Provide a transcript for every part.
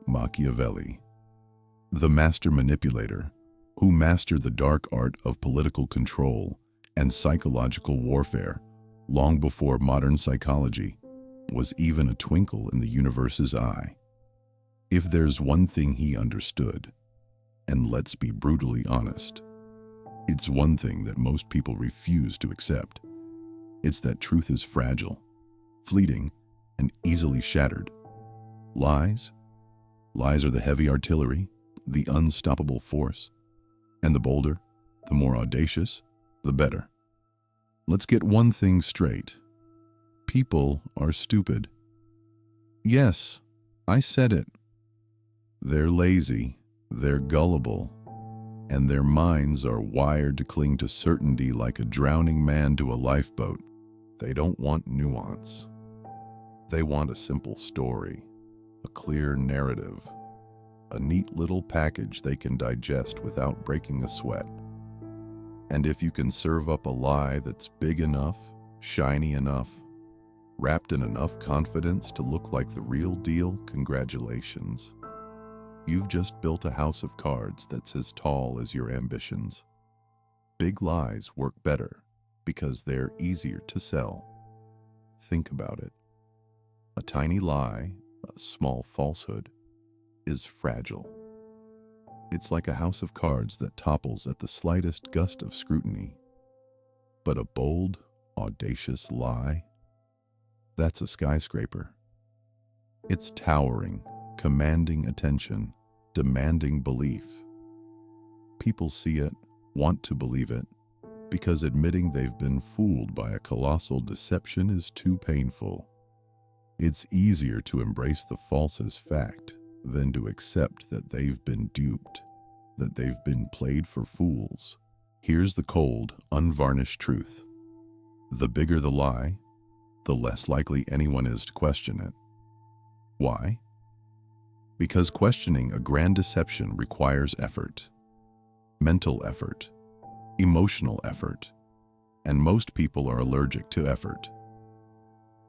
Machiavelli, the master manipulator who mastered the dark art of political control and psychological warfare long before modern psychology was even a twinkle in the universe's eye. If there's one thing he understood, and let's be brutally honest, it's one thing that most people refuse to accept. It's that truth is fragile, fleeting, and easily shattered. Lies are the heavy artillery, the unstoppable force, and the bolder, the more audacious, the better. Let's get one thing straight. People are stupid. Yes, I said it. They're lazy, they're gullible, and their minds are wired to cling to certainty like a drowning man to a lifeboat. They don't want nuance. They want a simple story, a clear narrative, a neat little package they can digest without breaking a sweat. And if you can serve up a lie that's big enough, shiny enough, wrapped in enough confidence to look like the real deal, congratulations. You've just built a house of cards that's as tall as your ambitions. Big lies work better because they're easier to sell. Think about it. A tiny lie, a small falsehood, is fragile. It's like a house of cards that topples at the slightest gust of scrutiny. But a bold, audacious lie? That's a skyscraper. It's towering, commanding attention, demanding belief. People see it, want to believe it, because admitting they've been fooled by a colossal deception is too painful. It's easier to embrace the false as fact than to accept that they've been duped, that they've been played for fools. Here's the cold, unvarnished truth. The bigger the lie, the less likely anyone is to question it. Why? Because questioning a grand deception requires effort, mental effort, emotional effort, and most people are allergic to effort.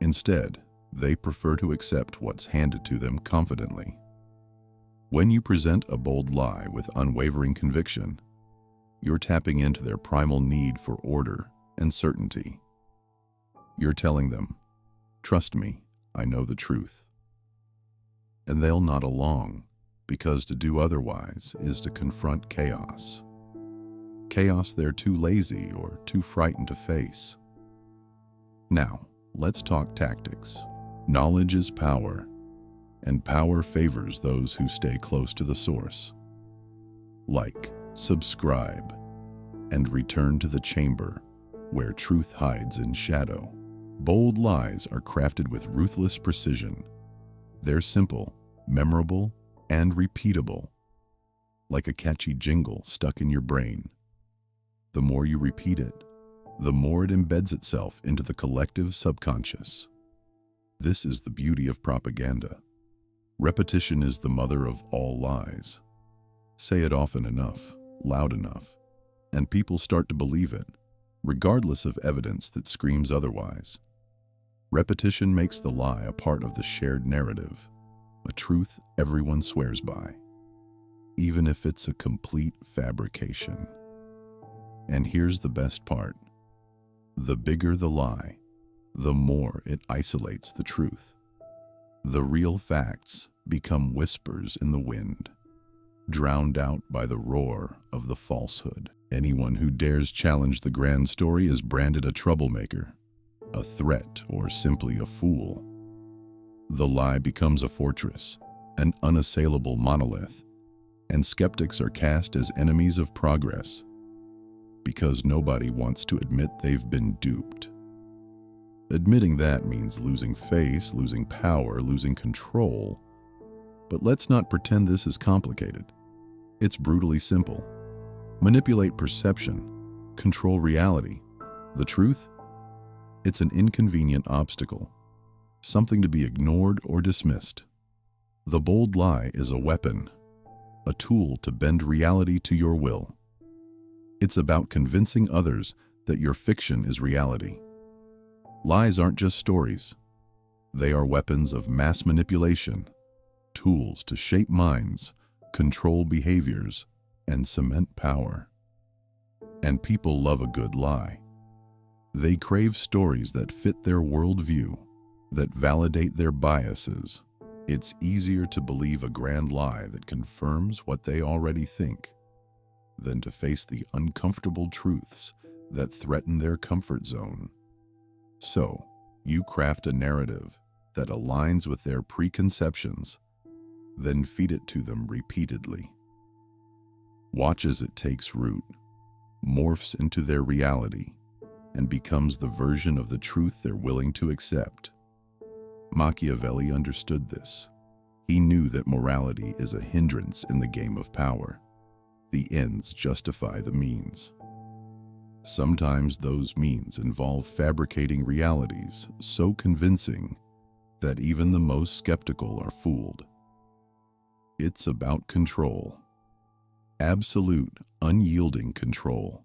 Instead, they prefer to accept what's handed to them confidently. When you present a bold lie with unwavering conviction, you're tapping into their primal need for order and certainty. You're telling them, "Trust me, I know the truth." And they'll nod along, because to do otherwise is to confront chaos. Chaos they're too lazy or too frightened to face. Now, let's talk tactics. Knowledge is power, and power favors those who stay close to the source. Like, subscribe, and return to the chamber where truth hides in shadow. Bold lies are crafted with ruthless precision. They're simple, memorable, and repeatable, like a catchy jingle stuck in your brain. The more you repeat it, the more it embeds itself into the collective subconscious. This is the beauty of propaganda. Repetition is the mother of all lies. Say it often enough, loud enough, and people start to believe it, regardless of evidence that screams otherwise. Repetition makes the lie a part of the shared narrative, a truth everyone swears by, even if it's a complete fabrication. And here's the best part. The bigger the lie, the more it isolates the truth. The real facts become whispers in the wind, drowned out by the roar of the falsehood. Anyone who dares challenge the grand story is branded a troublemaker, a threat, or simply a fool. The lie becomes a fortress, an unassailable monolith, and skeptics are cast as enemies of progress, because nobody wants to admit they've been duped. Admitting that means losing face, losing power, losing control. But let's not pretend this is complicated. It's brutally simple. Manipulate perception, control reality. The truth? It's an inconvenient obstacle, something to be ignored or dismissed. The bold lie is a weapon, a tool to bend reality to your will. It's about convincing others that your fiction is reality. Lies aren't just stories. They are weapons of mass manipulation, tools to shape minds, control behaviors, and cement power. And people love a good lie. They crave stories that fit their worldview, that validate their biases. It's easier to believe a grand lie that confirms what they already think than to face the uncomfortable truths that threaten their comfort zone. So, you craft a narrative that aligns with their preconceptions, then feed it to them repeatedly. Watch as it takes root, morphs into their reality, and becomes the version of the truth they're willing to accept. Machiavelli understood this. He knew that morality is a hindrance in the game of power. The ends justify the means. Sometimes those means involve fabricating realities so convincing that even the most skeptical are fooled. It's about control. Absolute, unyielding control.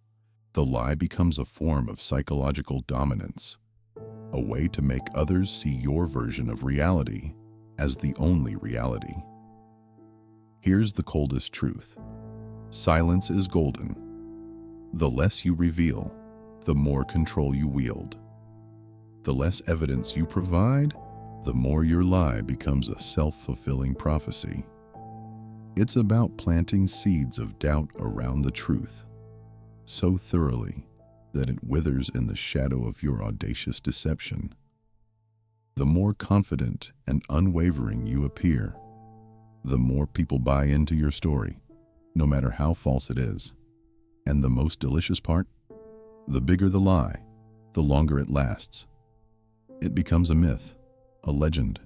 The lie becomes a form of psychological dominance, a way to make others see your version of reality as the only reality. Here's the coldest truth. Silence is golden. The less you reveal, the more control you wield. The less evidence you provide, the more your lie becomes a self-fulfilling prophecy. It's about planting seeds of doubt around the truth, so thoroughly that it withers in the shadow of your audacious deception. The more confident and unwavering you appear, the more people buy into your story, no matter how false it is. And the most delicious part? The bigger the lie, the longer it lasts. It becomes a myth, a legend,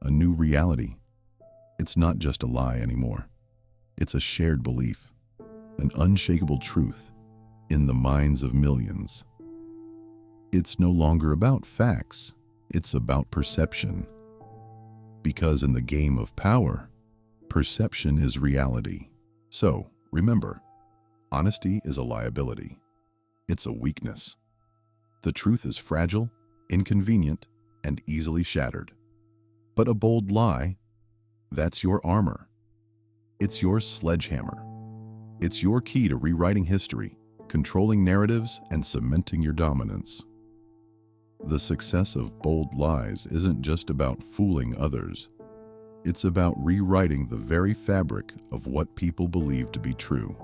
a new reality. It's not just a lie anymore. It's a shared belief, an unshakable truth in the minds of millions. It's no longer about facts, it's about perception. Because in the game of power, perception is reality. So, remember, honesty is a liability. It's a weakness. The truth is fragile, inconvenient, and easily shattered. But a bold lie, that's your armor. It's your sledgehammer. It's your key to rewriting history, controlling narratives, and cementing your dominance. The success of bold lies isn't just about fooling others. It's about rewriting the very fabric of what people believe to be true.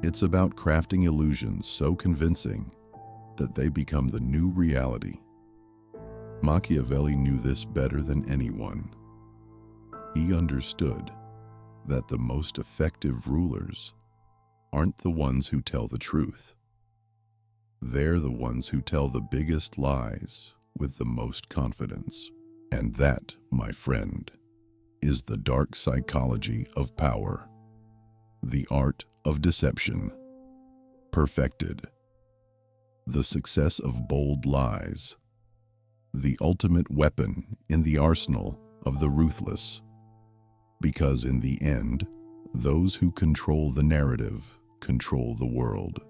It's about crafting illusions so convincing that they become the new reality. Machiavelli knew this better than anyone. He understood that the most effective rulers aren't the ones who tell the truth. They're the ones who tell the biggest lies with the most confidence. And that, my friend, is the dark psychology of power. The art of deception, perfected. The success of bold lies, the ultimate weapon in the arsenal of the ruthless. Because in the end, those who control the narrative control the world.